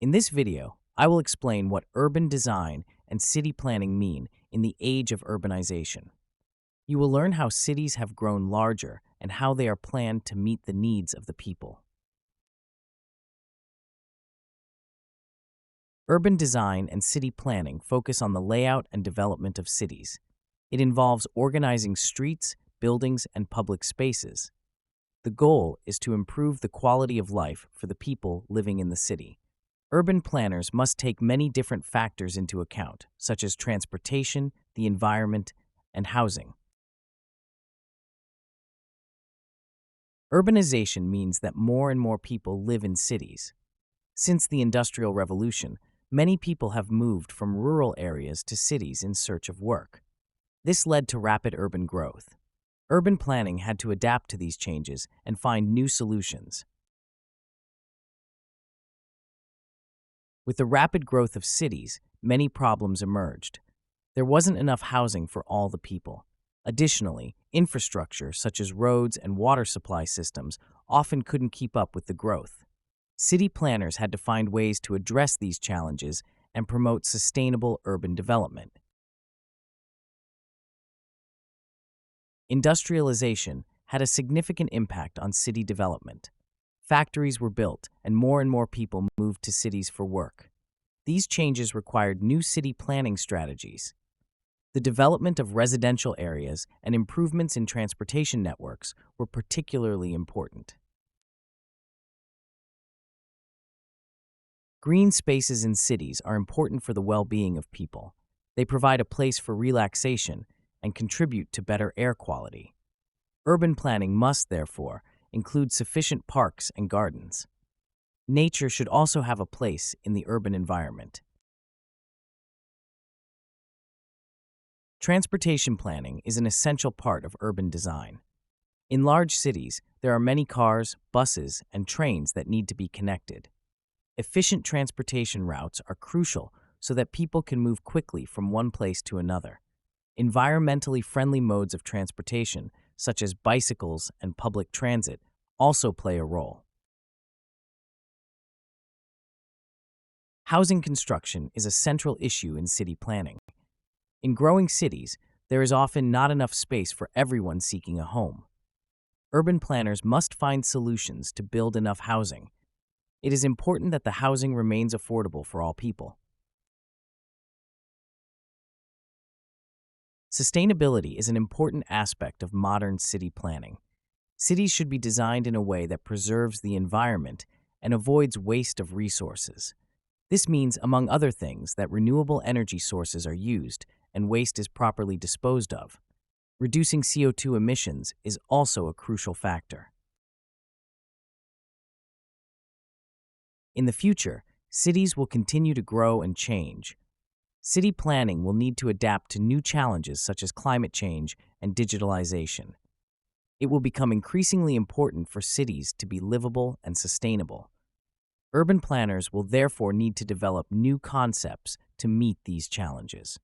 In this video, I will explain what urban design and city planning mean in the age of urbanization. You will learn how cities have grown larger and how they are planned to meet the needs of the people. Urban design and city planning focus on the layout and development of cities. It involves organizing streets, buildings, and public spaces. The goal is to improve the quality of life for the people living in the city. Urban planners must take many different factors into account, such as transportation, the environment, and housing. Urbanization means that more and more people live in cities. Since the Industrial Revolution, many people have moved from rural areas to cities in search of work. This led to rapid urban growth. Urban planning had to adapt to these changes and find new solutions. With the rapid growth of cities, many problems emerged. There wasn't enough housing for all the people. Additionally, infrastructure such as roads and water supply systems often couldn't keep up with the growth. City planners had to find ways to address these challenges and promote sustainable urban development. Industrialization had a significant impact on city development. Factories were built, and more people moved to cities for work. These changes required new city planning strategies. The development of residential areas and improvements in transportation networks were particularly important. Green spaces in cities are important for the well-being of people. They provide a place for relaxation and contribute to better air quality. Urban planning must, therefore, include sufficient parks and gardens. Nature should also have a place in the urban environment. Transportation planning is an essential part of urban design. In large cities, there are many cars, buses, and trains that need to be connected. Efficient transportation routes are crucial so that people can move quickly from one place to another. Environmentally friendly modes of transportation, such as bicycles and public transit, also play a role. Housing construction is a central issue in city planning. In growing cities, there is often not enough space for everyone seeking a home. Urban planners must find solutions to build enough housing. It is important that the housing remains affordable for all people. Sustainability is an important aspect of modern city planning. Cities should be designed in a way that preserves the environment and avoids waste of resources. This means, among other things, that renewable energy sources are used and waste is properly disposed of. Reducing CO2 emissions is also a crucial factor. In the future, cities will continue to grow and change. City planning will need to adapt to new challenges such as climate change and digitalization. It will become increasingly important for cities to be livable and sustainable. Urban planners will therefore need to develop new concepts to meet these challenges.